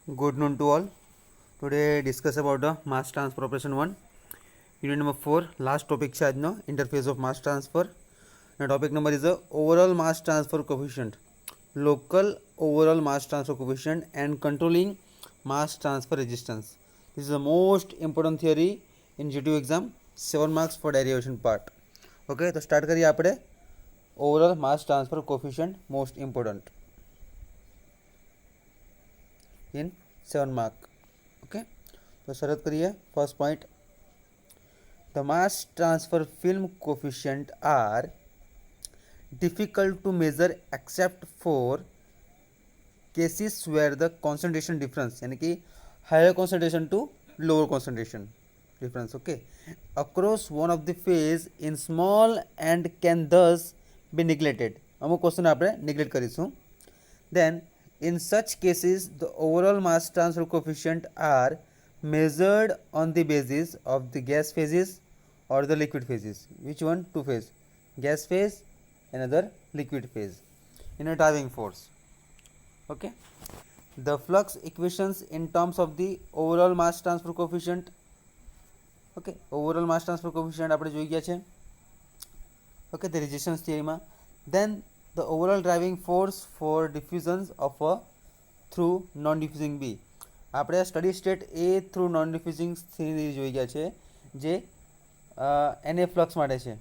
Good noon to all. Today discuss about the mass transfer operation 1. Unit number 4. Last topic છે આજનો interface of mass transfer. The topic number is the overall mass transfer coefficient, local overall mass transfer coefficient and controlling mass transfer resistance. This is the most important theory in GTU exam. 7 marks for derivation part. Okay, તો start કરીએ આપણે overall mass transfer coefficient most important in 7 mark. Okay, तो शरत करिए. First point, the mass transfer film coefficient are difficult to measure except for cases where the concentration difference यानी कि higher concentration to lower concentration difference, okay, across one of the phase in small and can thus be neglected. અમુક question આપણે neglect કરીશું. Then in such cases the overall mass transfer coefficient are measured on the basis of the gas phases or the liquid phases. Which one? Two phase, gas phase, another liquid phase. In a driving force, okay, the flux equations in terms of the overall mass transfer coefficient, okay, overall mass transfer coefficient આપણે જોઈ ગયા છે, okay, the resistance theory માં. Then the overall driving force for diffusions of a through non diffusing B, આપણે study state A through non diffusing theory જોઈ ગયા છે જે એને ફ્લક્સ માટે છે.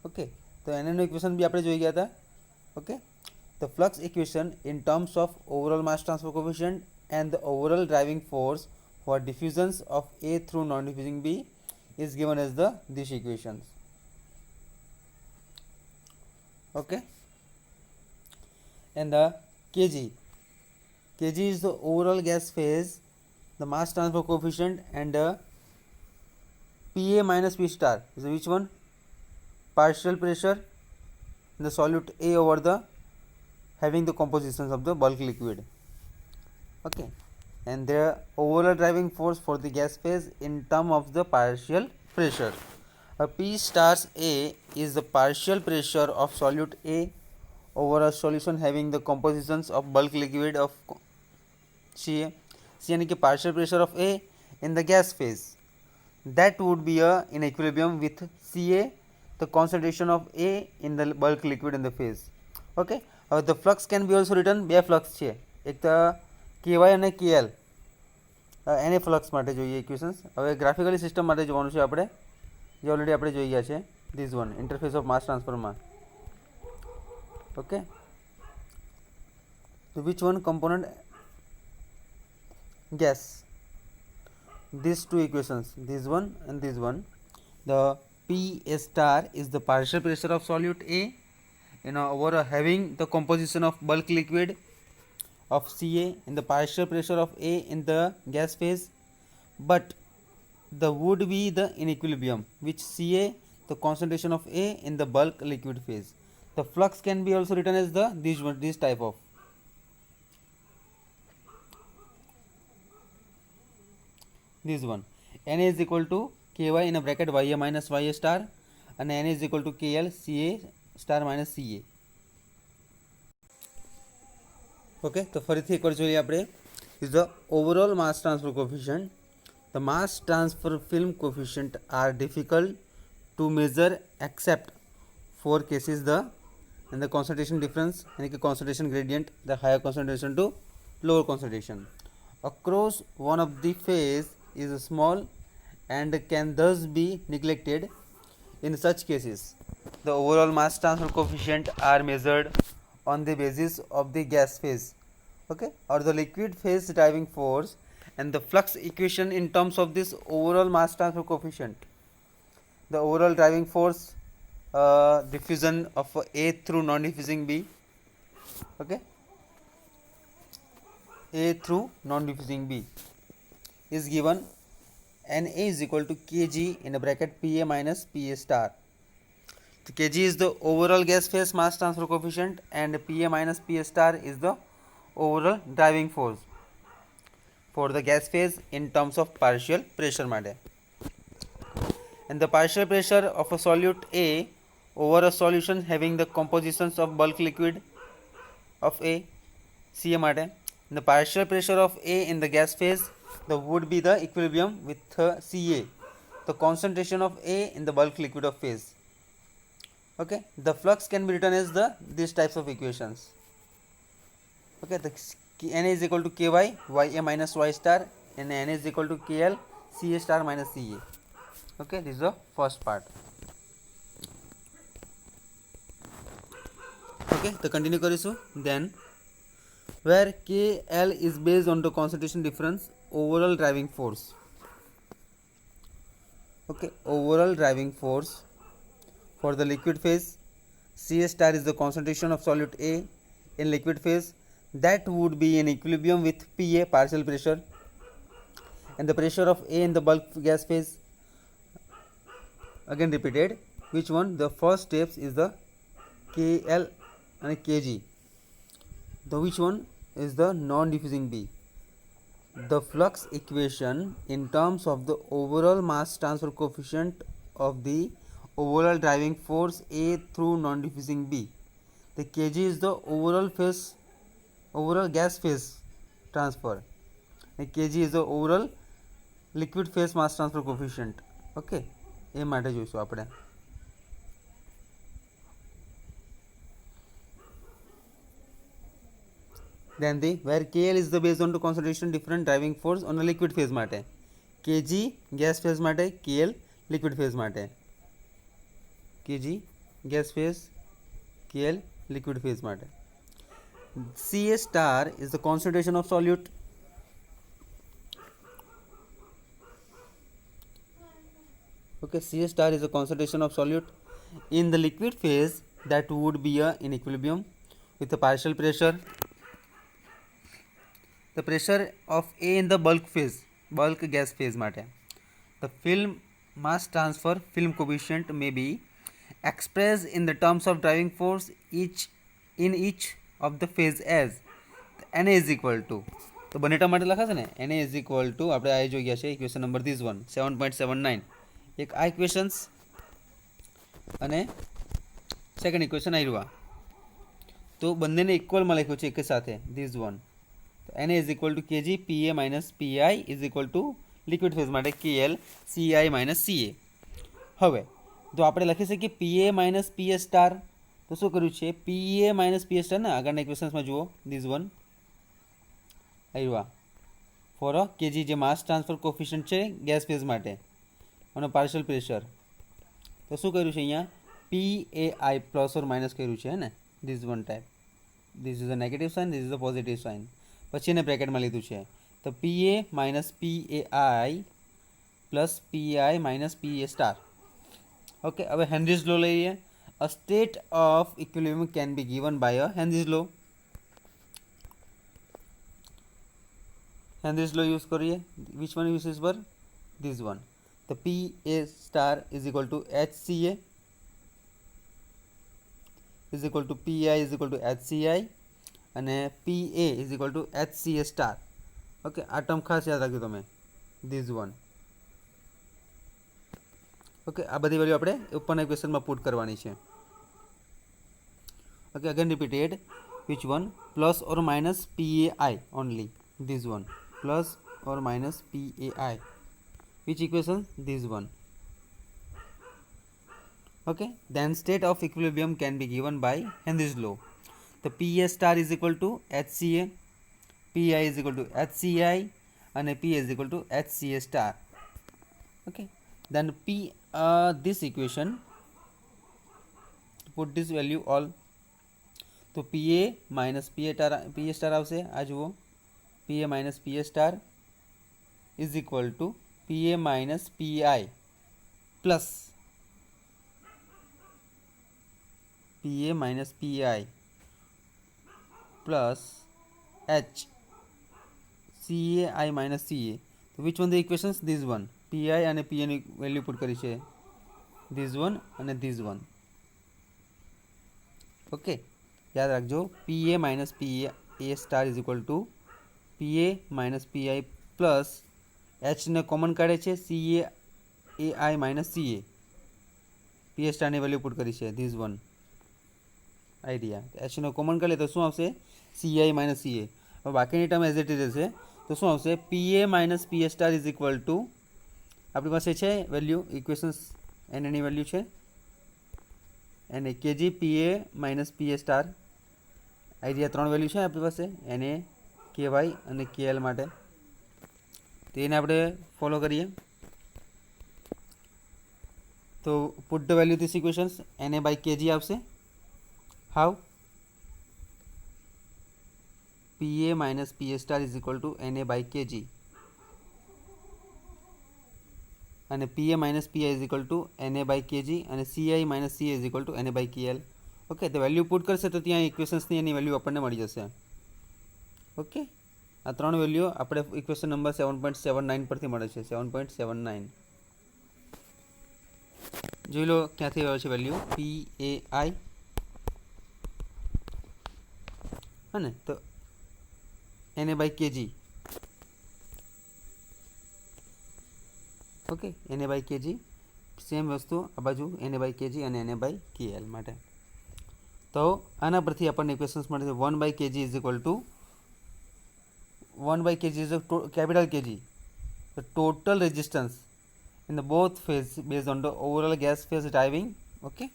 ઓકે, તો એનું ઇક્વેશન બી આપણે જોઈ ગયા હતા. Okay, the flux equation in terms of overall mass transfer coefficient and the overall driving force for diffusions of A through non-diffusing B is given as these equations. Okay, and the kg is the overall gas phase, the mass transfer coefficient, and Pa minus P star is which one? Partial pressure in the solute A over the having the compositions of the bulk liquid. Okay, and the overall driving force for the gas phase in term of the partial pressure. P stars A is the partial pressure of solute A over a solution having the compositions of bulk liquid of Ca. C यानी कि partial pressure of A in the gas phase, that would be in equilibrium with Ca, the concentration of A in the bulk liquid in the phase. Okay, the flux can be also written બે flux છે, એક તો KY અને KL. એને flux માટે જોઈએ equations. હવે graphically system માટે જોવાનું છે આપણે, જે ઓલરેડી આપણે જોઈ ગયા છે. This one interface of mass ટ્રાન્સફરમાં. ઓકે, તો which one component gas, these two equations, this one and this one. The P star is the partial pressure of solute A, over having the composition of bulk liquid of Ca and the partial pressure of A in the gas phase, but the would be the in equilibrium which Ca, the concentration of A in the bulk liquid phase. The flux can be also written as this type of this one. Na is equal to ky in a bracket ya minus ya star, and Na is equal to kl ca star minus ca. Okay, તો ફરીથી એકવાર જોઈએ આપણે. is the overall mass transfer coefficient. The mass transfer film coefficient are difficult to measure except for cases and the concentration difference यानी कि concentration gradient, the higher concentration to lower concentration across one of the phase is small and can thus be neglected. In such cases the overall mass transfer coefficient are measured on the basis of the gas phase, okay, or the liquid phase driving force and the flux equation in terms of this overall mass transfer coefficient. The overall driving force, diffusion of A through non-diffusing B, okay, A through non-diffusing B is given Na is equal to kg in a bracket Pa minus Pa star. So kg is the overall gas phase mass transfer coefficient and Pa minus Pa star is the overall driving force for the gas phase in terms of partial pressure માટે. And the partial pressure of a solute A over a solution having the compositions of bulk liquid of A Ca માટે. The partial pressure of A in the gas phase would be the equilibrium with Ca, the concentration of A in the bulk liquid of phase. Okay, the flux can be written as these types of equations. Okay, the Na is equal to Ky Ya minus Y star, and Na is equal to Kl Ca star minus Ca. Okay, this is the first part. Okay, the continue karisu. Then where Kl is based on the concentration difference, overall driving force. Okay, overall driving force for the liquid phase, Ca star is the concentration of solute A in liquid phase, that would be in equilibrium with Pa, partial pressure, and the pressure of A in the bulk gas phase. Again repeated, which one? The first steps is the Kl and Kg. The which one is the non-diffusing B. The flux equation in terms of the overall mass transfer coefficient of the overall driving force A through non-diffusing B. The Kg is the overall gas phase transfer. The Kg is the overall liquid phase mass transfer coefficient. Okay, એ માટે જોઈશું આપણે. Then where Kl is the based on the concentration different driving force on a liquid phase માટે, Kg gas phase માટે, Kl liquid phase માટે. Kg gas phase, Kl liquid phase માટે. Ca star is the concentration of solute. Okay, Ca star is the concentration of solute in the liquid phase, that would be in equilibrium with the partial pressure. The pressure of A in the bulk gas phase માટે. The film mass transfer film coefficient may be expressed in the terms of driving force in each of the phase as Na is equal to, તો બંને term માટે લખાશે ને, Na is equal to, આપણે આ જોઈ ગયા છે ઇક્વેશન નંબર this one 7.79, એક આ ઇક્વેશન્સ અને સેકન્ડ ઇક્વેશન આવ્યું, તો બંનેને ઇક્વલમાં લખ્યું છે એક સાથે this one. Na is equal to Kg Pa minus Pi is equal to liquid phase માટે Kl Ci minus Ca. હવે તો આપણે લખી શકીએ Pa minus Pa star, તો શું કર્યું છે, Pa minus Pa star ને આગળના ઇક્વેશન્સમાં જુઓ this one આવ્યા ફોર Kg જે માસ ટ્રાન્સફર કોફિશિયન્ટ છે ગેસ ફેઝ માટે અને પાર્શિયલ પ્રેશર, તો શું કર્યું છે અહીંયા PAI પ્લસ ઓર માઇનસ કર્યું છે ને this one type, this is a negative sign, this is a positive sign, પછી એને બ્રેકેટમાં લીધું છે, તો PA minus PAI plus PI minus PA star. Okay, હવે હેનરીઝ લો લઈએ. A state of equilibrium can be given by a Henry's law. Henry's law use करिए. Which one uses for? This one. The PA star is equal to HCA is equal to PI is equal to HCI અને PA is equal to HCA star. Okay, આ term ખાસ યાદ રાખજો તમે this one. Okay, આ બધી value આપણે ઉપરના ઇક્વેશનમાં પુટ કરવાની છે. Okay, again repeated, which one? Plus or minus PAI only, this one. Plus or minus PAI. Which equation? This one. Okay, then state of equilibrium can be given by Henry's law. The PA star is equal to HCA, PI is equal to HCI and PA is equal to HCA star. Okay, then this equation, put this value all, तो PA minus PA star આવશે, આ જુઓ PA minus PA star is equal to PA minus PI plus PA minus PI plus H CAI minus CA. So which one the equations? This one. PI and PA ની value put કરી છે this one અને this one. Okay, યાદ રાખજો PA minus PA star is equal to PA minus PI plus H ને common કાઢે છે CAI minus CA. PA star ની વેલ્યુ પુટ કરી છે this one. આઈડિયા H ને કોમન કાઢે તો શું આવશે CI minus CA. હવે બાકીની ટર્મ એઝ ઇટ ઇઝ રહેશે. તો શું આવશે? PA minus PA star is equal to આપણી પાસે છે વેલ્યુ ઇક્વેશન્સ એની વેલ્યુ છે એને KG PA minus PA star idea 3 value છે આપણી પાસે એને કેવાય અને કેએલ માટે. તો એને આપણે ફોલો કરીએ. તો put the value this equations NA by KG આવશે. How? PA minus PA star is equal to NA by KG અને PA minus PI is equal to NA by KG અને CI minus CA is equal to NA by KL. Okay, તો value put કરશે તો ત્યાં ઇક્વેશન્સની એની value આપણને મળી જશે. Okay, આ 3 વેલ્યુ આપણે ઇક્વેશન નંબર 7.79 પરથી મળે છે. 7.79 જોઈ લો ક્યાંથી આવે છે વેલ્યુ. પી એ આઈ અને તો એને બાય કેજી. ઓકે, એને બાય કેજી સેમ વસ્તુ આ બાજુ એને બાય કેજી અને એને બાય કેએલ માટે. તો આના પરથી આપણને ઇક્વેશન્સ મળે છે 1 by KG is equal to 1 by kg is a capital Kg, the total resistance in the both phase based on the overall gas phase driving. Okay,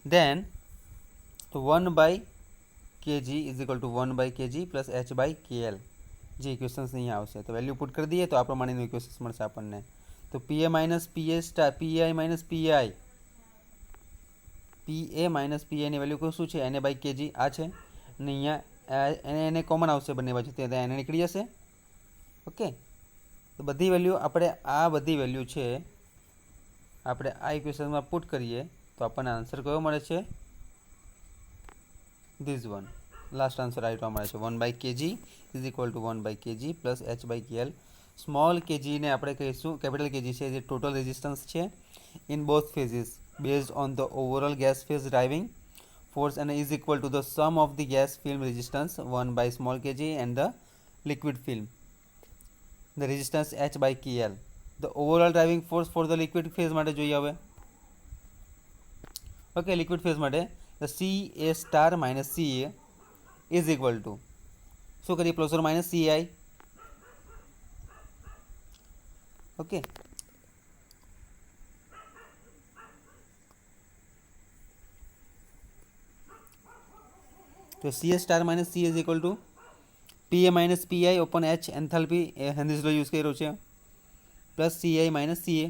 then so 1 by kg is equal to 1 by kg plus h by kl. જે equations અહીંયા આવશે તો value put કરી દઈએ તો આ પ્રમાણેનું equations મળશે આપણને. તો PA minus PA star PI minus PI PA minus પીઆઈની વેલ્યુ શું છે? એને બાય કેજી આ છે અને અહીંયા એને કોમન આવશે બંને બાજુ ત્યાં એને નીકળી જશે. ઓકે, તો બધી વેલ્યુ આપણે આ બધી વેલ્યુ છે આપણે આ ઇક્વેશનમાં પુટ કરીએ તો આપણને આન્સર કયો મળે છે? This one. લાસ્ટ આન્સર આ રીતમાં મળે છે 1 by KG is equal to 1 by KG plus H by KL. Small કેજીને આપણે કહીશું કેપિટલ કેજી છે જે ટોટલ રેઝિસ્ટન્સ છે in both phases based on the overall gas phase driving force and is equal to the sum of the gas film resistance 1 by small kg and the liquid film the resistance h by kl. The overall driving force for the liquid phase માટે જોઈએ હવે. Okay, liquid phase માટે the ca star minus ca is equal to શું કરીએ? Plus or minus ci. Okay, તો CA star minus C is equal to PA minus PI open H enthalpy એ Henry's law use કર્યો છે plus CI minus CA.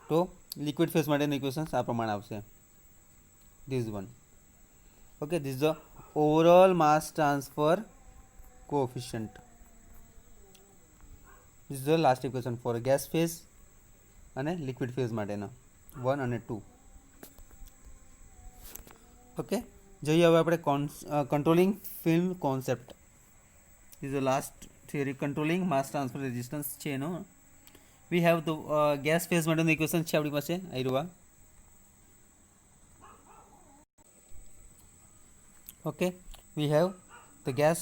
તો liquid phase માટેનું equations આ પ્રમાણે આવશે. This one. Okay, this the overall mass transfer coefficient. This the last equation for gas phase અને liquid phase માટેના 1 અને 2. ઓકે, જોઈએ હવે આપણે controlling film concept. Is the last theory. Controlling mass transfer resistance છે એનો. We have the gas phase માટેનું ઇક્વેશન છે આપણી પાસે આયરુવા. Okay, we have the gas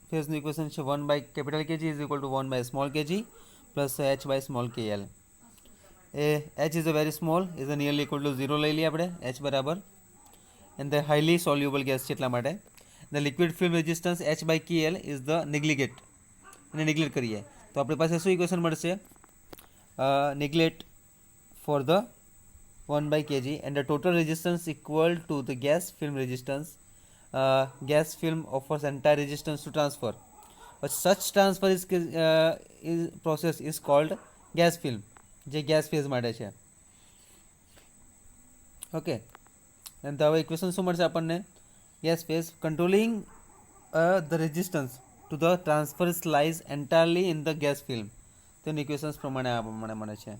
ફેઝનું ઇક્વેશન છે 1 by capital KG is equal to 1 by small KG plus H by small KL. એ H is a very small is a nearly equal to 0 લઈ લઈએ આપણે એચ બરાબર. and the highly soluble gas છે એટલા માટે. the liquid film resistance h by kl is the negligate એને neglect કરીએ તો આપણી પાસે શું ઇક્વેશન મળશે? neglect for the 1 by kg and the total resistance equal to the gas film resistance. Gas film offers entire resistance to transfer but such transfer is process is called gas film જે gas phase માટે છે. Okay, તો હવે equation શું મળશે આપણને? Gas phase controlling the resistance to the transfer lies entirely in the gas film. તેનું equations પ્રમાણે આ પ્રમાણે મળે છે.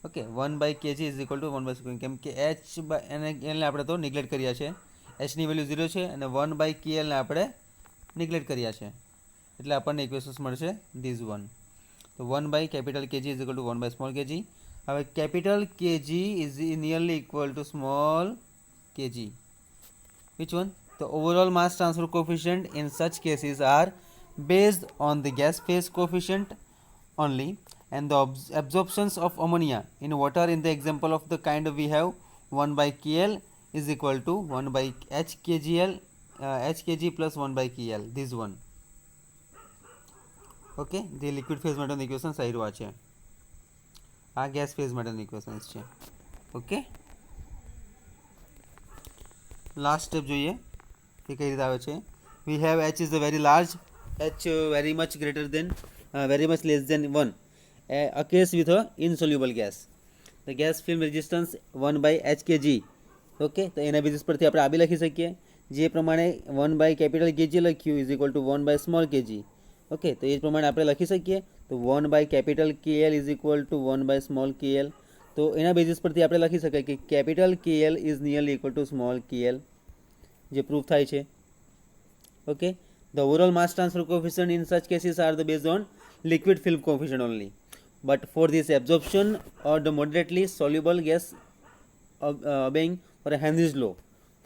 Okay, 1 by KG is equal to 1 by કેમ કે એચ એને આપણે તો નિગ્લેક્ટ કર્યા છે. એચની વેલ્યુ 0 છે અને 1 બાય કેએલને આપણે નિગ્લેક્ટ કર્યા છે એટલે આપણને ઇક્વેશન્સ મળશે ધીઝ વન. તો 1 by capital KG is equal to 1 by small KG. હવે capital KG is nearly equal to small kg. Which one? The overall mass transfer coefficient in such cases are based on the gas phase coefficient only and the absorptions of ammonia in water in the example of the kind we have 1 by kl is equal to 1 by h kgl HKG plus 1 by KL, this one. Okay, જે liquid phase માટેનું equation સહી રહ્યું છે. આ gas phase માટેનું equations છે. Okay, last step જોઈએ કે કઈ રીતે આવે છે. We have H is very large, H very much greater than very much less than 1, a case with a insoluble gas. The gas film resistance 1 by HKG. Okay, તો એના basis પરથી આપણે આ બી લખી શકીએ જે પ્રમાણે 1 બાય કેપિટલ કેજી લખ્યું is equal to 1 by small KG. Okay, તો એ જ પ્રમાણે આપણે લખી શકીએ. તો 1 by capital KL is equal to 1 by small KL. તો એના બેઝિસ પરથી આપણે લખી શકાય કે capital KL is nearly equal to small KL, જે પ્રૂફ થાય છે. Okay, the overall mass transfer coefficient in such cases are the based on liquid film coefficient only, but for this absorption or the moderately soluble gas obeying for a Henry's law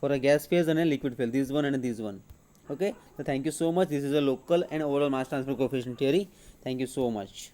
for a gas phase and a liquid phase, this one and this one. Okay, so thank you so much. This is a local and overall mass transfer coefficient theory. Thank you so much.